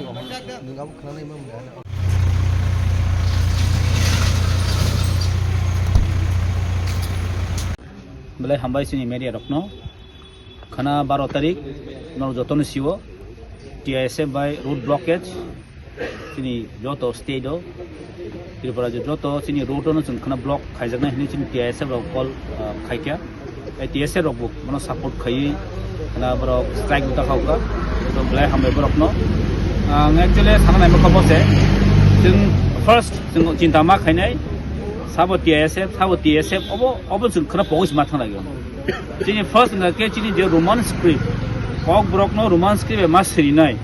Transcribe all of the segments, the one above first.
nungau khana imam ya belai hambai sini media rokno khana 12 tarik nor joton siwo TSF by road blockage sini joto state o tirpura joto sini road ono chung khana block khaijakna hini sini TSF rok call khaikya ai TSF rok bu mono support khai na bro strike ta khauka to belai hambai rokno actually sana nai khobor se jung first jung cinta ma khainai sabo TSF obo jung khana pogis ma thang lagyo jini first na ke jini je roman script kok brok no roman script ma sri nai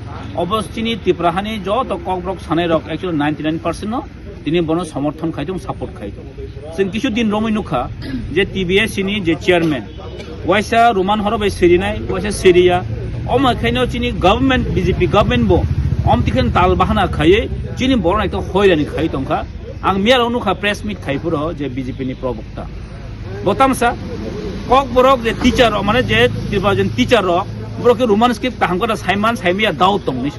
obo jini tiprahani jo to kok brok sanai rok actually 99% no tini bono সমর্থন খাইতো support খাইতো जों কিছু দিন রমই নুখা যে TBS ni যে chairman ওয়াইসা Roman হরবাই সিরিনাই ওয়াইসা Syria অমা খাইনো চিনি গভর্নমেন্ট বিজেপি গভর্নমেন্ট বো অমতিখেন তাল বাহানা খাইয়ে চিনি বড় একটা হয়রানি খাইতংখা आं मियार अनुखा प्रेस मीट खाइपुर जे बीजेपी नि प्रवक्ता बतामसा कक बरक जे टीचर माने जे तिरबाजन टीचर रक बरक रोमान स्क्रिप्ट तांगरा साइमान साइमिया दाउ तंगनि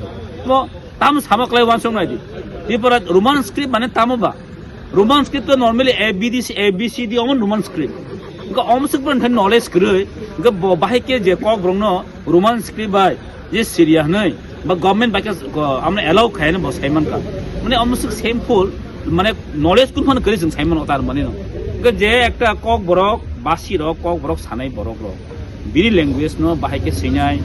तो ताम सामकलाय वानसं नायदि तिरपरा रोमान स्क्रिप्ट माने तामबा रोमान स्क्रिप्ट तो नॉर्मली एबीसीडी अमन रोमान स्क्रिप्ट ग अमसुकन थन नॉलेज ग्रै ग बाहायके जे कक ब्रंनो रोमान स्क्रिप्ट बाय जे सिरिया नै बा गवर्नमेंट बाके आमने एलाउ खायन ब साइमान का माने अमसुक सेम फुल মানে নলেজ কোনখান করে जों সাইমন তার মানে যে একটা কক বরক বাসি রক কক বরক সানাই বরক রক বিনি ল্যাঙ্গুয়েজ ন বাহাইকে সিনাই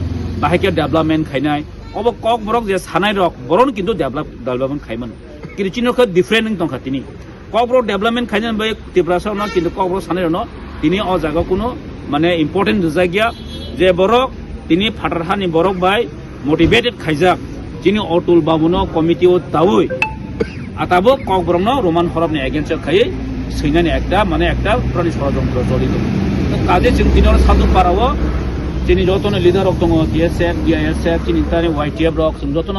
বাহাইকে ডেভেলপমেন্ট খাইনাই অব কক বরক যে সানাই রক বরন কিন্তু ডেভেলপমেন্ট খাইমান কিন্তু চিনক ডিফারেন্ট দংখা তিনি কক বরক ডেভেলপমেন্ট খাইনান বাই ত্রিপুরাসাও না কিন্তু কক বরক সানাই ন তিনি অ জায়গা কোনো মানে ইম্পর্টেন্ট জায়গা যে বরক তিনি ফাটারহানি বরক বাই মোটিভেটেড খাইজাক যিনি অতুল বাবুনো কমিটিও দাউই আতাবো কক ব্রহ্ম রোমান হরবনি এগেন্সট খাই সৈনানি একটা মানে একটা প্রাণী ষড়যন্ত্র জড়িত কাজে जों তিনর সাধু পারাও যিনি যতন লিডার অফ দङ TSF TISF যিনি তারে YTF রক जों যতন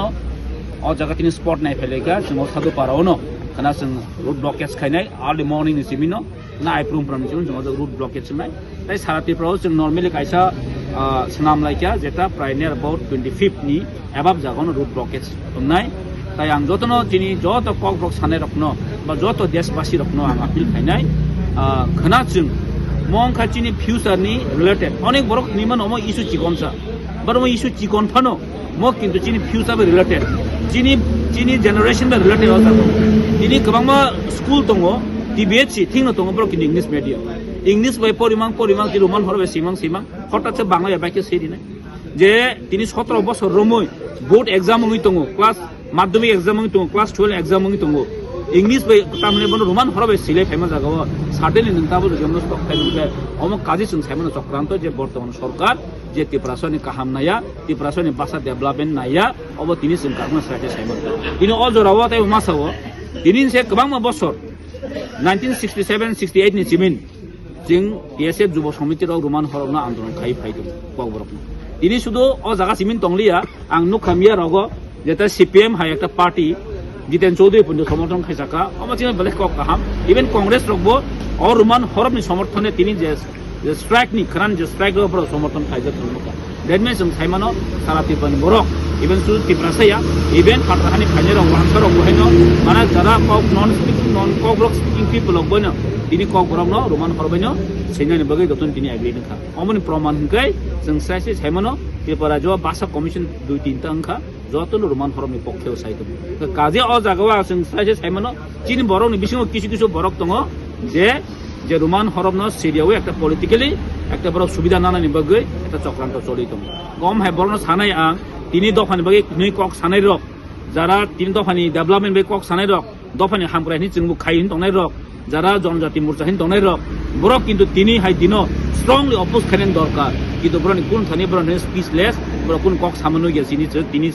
অ জায়গা তিনি স্পট নাই ফেলেকা जों সাধু পারাও ন খানা जों রুট ব্লকেজ খাইনাই আর্লি মর্নিং नि सिमिनो ना आइप्रुम प्रानि जों রুট ব্লকেজ নাই তাই সারাতিफ्राव जों नर्माली कायसा सनाम लाइका जेटा प्राय नियर अबाउट 25 नि एबाब जागानो रুট ব্লকেজ নাই তাই आं যতন যিনি যত কক ব্রক সানাই রকনো বা যত দেশবাসী রকনো आं আপিল খাইনাই খনা जों মং খাচিনি ফিউচারনি রিলেটেড অনেক বড় নিমান অম ইস্যু চিকনসা বড় ইস্যু চিকন ফানো ম কিন্তু যিনি ফিউচার রিলেটেড যিনি জেনারেশন বা রিলেটেড আছে যিনি গোबांमा স্কুল দङ টিবিএসি থিংনো দङ বড় কিন্তু ইংলিশ বাই পরিমাং যে রোমান হরবে সিমাং হঠাৎ বাংলা বাইকে সেরি নাই যে তিনি 17 বছর রমই বোর্ড एग्जाम হই দङ ক্লাস माध्यमिक एग्जाम दङ क्लास 12 एग्जाम दङ इंग्लिश बाय तामने बन रोमान हरबाय सिले फायमा जागाव साडेनि नंताबो जोंनो स्टक खायनुबे अम काजि जों सायमन चक्रान्त जे बर्तमान सरकार जे तिप्रासनि काहाम नाया तिप्रासनि भाषा डेभलपमेन्ट नाया अब तिनि जों कागना सायते सायमन तिनि अजराव ताय मासाव तिनि से गोबां बছर 1967 68 नि सिमिन जों TSF जुब समितिराव रोमान हरबना आन्दोलन खाय फायदों कबरक तिनि सुदो अ जागा सिमिन तंगलिया आं नुखामिया रगो যেটা সিপিএম হাই একটা পার্টি জিতেন চৌধুরী পর্যন্ত সমর্থন খাইসাকা আমার চিন্তা বেলেগ কক কাহাম ইভেন কংগ্রেস রকবো অর রোমান হরবনি সমর্থনে তিনি যে স্ট্রাইকনি খান যে স্ট্রাইক রকম সমর্থন খাইজা তুলমকা দ্যাট মিন্স जों সাইমানো সারা ত্রিপুরানি বরক ইভেন শুধু ত্রিপুরাসাইয়া ইভেন ফাটাহানি খাইজা রক ওয়ানসার বহাইনো মানে যারা কক নন কক ব্রক স্পিকিং পিপল বইনো তিনি কক ব্রকনো রোমান হরবাইনো সেনানি বগৈ দতন তিনি আগ্রিন খা অমনি প্রমাণ হই जों সাইসে সাইমানো ত্রিপুরা জ ভাষা কমিশন 2-3 টা অংখা যতন রোমান হরমনি পক্ষেও সাইতো কাজে অ জাগাওয়া जों সাইসে সাইমানো চিনি বরকনি বিসিং কিছু বরক দङ যে রোমান হরমনো সিরিয়াও একটা পলিটিক্যালি একটা বড় সুবিধা নানানি বগৈ একটা চক্রান্ত চলিত গম হাই বরনো সানাই আং তিনি দফানি বগৈ নই কক সানাই রক যারা তিনি দফানি ডেভেলপমেন্ট বে কক সানাই রক দফানি হামগ্রানি जोंबो খাইन दंनाय रक যারা জনজাতি মোর্চা হিন দंनाय रक বরক কিন্তু তিনি হাই দিনো স্ট্রংলি অপোজ খাইন দরকার কিন্তু বরনি কোন থানি বরনি স্পিচলেস বর কোন কক সামনো গেছিনি তিনি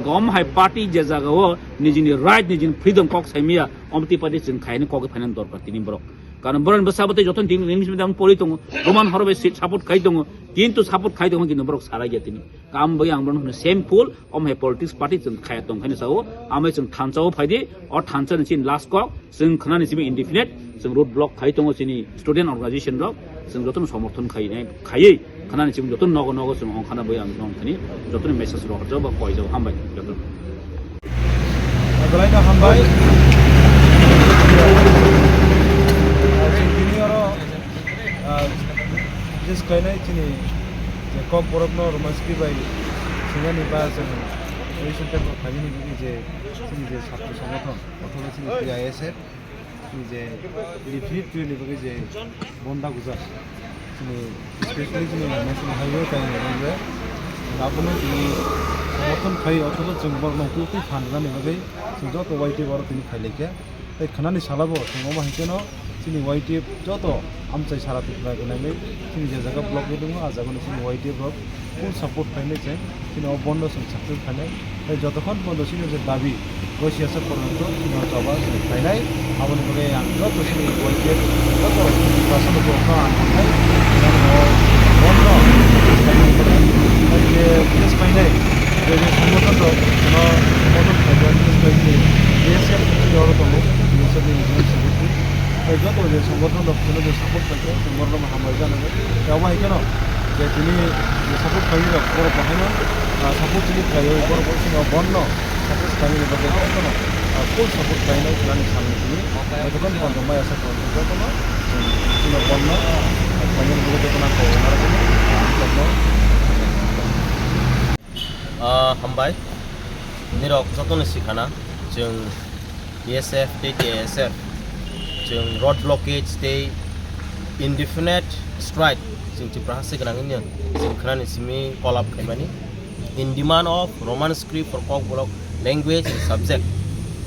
গম হাই পার্টি যে জাগাও নিজিনি রাইট নিজিনি ফ্রিডম কক সাইমিয়া অমতি পার্টি जों খাইন কক ফাইনান দরকার তিনি বরক কারণ বরন বসাবতে যতন তিনি ইংলিশ মিডিয়াম পড়ি দङ রোমান হরবে সাপোর্ট খাই দङ কিন্তু সাপোর্ট খাই দङ কিন্তু বরক সারা গিয়া তিনি কাম বই आं बरन सेम फुल अम हे पॉलिटिक्स पार्टी जों खाया दङ खायनो साव आमै जों थानचाव फायदि अ थानचानि सिन लास्ट कक जों खनानि सिम इनडिफिनिट जों रोड ब्लक खाइ दङ सिनि स्टुडेन्ट अर्गानाइजेसन रक जों जतन समर्थन खायै खनानि सिम जतन नगो जों अंखाना बय आं दङ खानि जतन मेसेज रक जाव बा कय जाव हामबाय जतन Nailaikha hambai sini oro jis kainai sini je kok borokno romanski bai singani ba sini এই সংখ্যাটা খাইনি যে তিনি যে ছাত্র সংগঠন অথবা তিনি TISF তিনি যে ডিফিট টুয়েলি বলে যে বন্ধা গুজার তিনি স্পেশালি তিনি ন্যাশনাল হাইওয়ে টাইম যে আপনি তিনি সমর্থন খাই অথবা जों বর্ণকুল ফান্ডানি বলে যত ওয়াইটি বড় তিনি খাইলেকে তাই খানানি সালাবো সঙ্গমা হিকেন তিনি ওয়াইটি যত আমচাই সারা তুলনা গনাই তিনি যে জায়গা ব্লক দङ आ জায়গাनि তিনি ওয়াইটি ব্লক ফুল সাপোর্ট খাইনে যে তিনি বন্ধ সাকসেস খাইনে তাই যতক্ষণ বন্ধ ছিল যে দাবি ওই সিয়াসত পর্যন্ত তিনি জবা খাইনাই আপনি বলে যত তিনি ওয়াইটি যত শাসন করতে আনখাই বন্ধ যে বিশেষ খাইনাই যে সংগঠন সংগঠন খাইবেন বিশেষ TSF অর্থ মিশনের সেক্রেটারি যত যে সংগঠন দপ্তরে যে সাপোর্ট থাকে সংগঠন হামাই জানাবে বেवहाय কেন যে তিনি যে সাপোর্ট খাই বড় বাহানো সাপোর্ট তিনি খাই বড় সিङाव বন্ধ সাপোর্ট খাই বাদে কেন ফুল সাপোর্ট খাইনাय খানাनि সামনে তিনি যতক্ষণ বন্ধ মাই আশা করি যতক্ষণ সিङाव বন্ধ খাইनाय বলে যতক্ষণ हामबाय निरक जतन सिखाना जों TSF TSF जों रोड ब्लकेज ते इनडिफिनिट स्ट्राइक जों तिप्राहासे गोनांनो जों खोनानि सिमी कल आप खायमानि in demand of Roman script for Kokborok language subject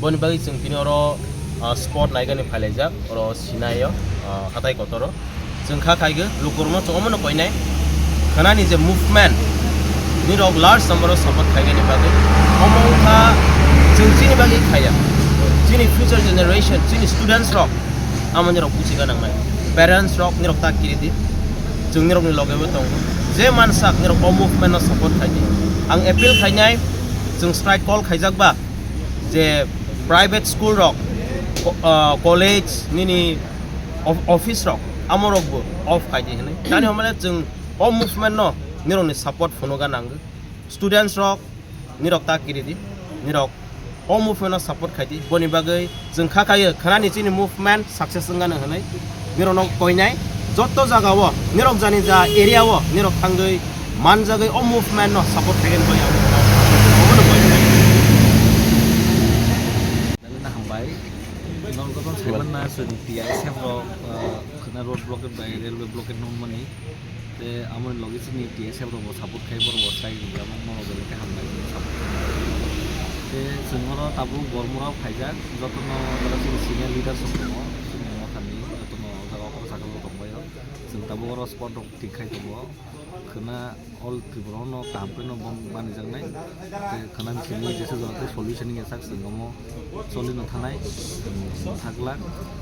बनि बागै जों तिनि अरो स्पॉट नायगानि फायलायजा अरो सिनायो हाथाय कोतर जों खा खायगो लुकुरनो चमनो कयनाय खोनानि जे मुभमेंट निरक लार्ज नम्बर ऑफ सपोर्ट खायगानि बागै अमौखा जों तिनि बागै खाया जोंनि फ्यूचर जेनेरेशन जोंनि स्टूडेंट्स रक आमानि रक बुजिगा नांनाय पेरेंट्स रक निरक ताकिरिदि जों निरकनि लगेबो दं जे मानसा निरक मुभमेंट सपोर्ट खायदि आं एपिल खायनाय जों स्ट्राइक कल खायजाकबा जे प्राइवेट स्कूल रक कॉलेज निनि ऑफिस रक आमरकबो ऑफ खायदि हनै दानि हमले जों मुभमेंट न निरकनि सपोर्ट फुनुगा नांगो स्टूडेंट्स रक निरक ताकिरिदि निरक मुभमेंट सपोर्ट खायदि बनि बागै जों खाखायो खानानि जोंनि मुभमेंट साक्सेस जानो हनै निरक कयनाय जत जागाव निरक जानि जा एरियाव निरक थांगै मान जागै मुभमेंट न सपोर्ट खायगोन बय हामबाय नलगतन साइमना जोंनि TSF खना रोड ब्लकेट बाय रेलवे ब्लकेट नमनि ते आमन लगिसनि TSF रो सपोर्ट खायबर बसाय गयामन नलगले हामबाय ते जोंरो ताबु गरमुराव फायजाक जतन जोंनि सिनियर लिडारशिप दङ जोंनि थानि जतन जागाव सागाव दंबाय जों ताबु रो स्पॉट थिखाय दङ खोना अल त्रिपुरानो कामपेनो बानि जांनाय ते खोना सिनि जेसे जते सल्यूशन नि साक जोंगमो सलिनो थानाय थागला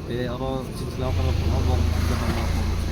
ते अरो जितलाव खालामनो बं जतन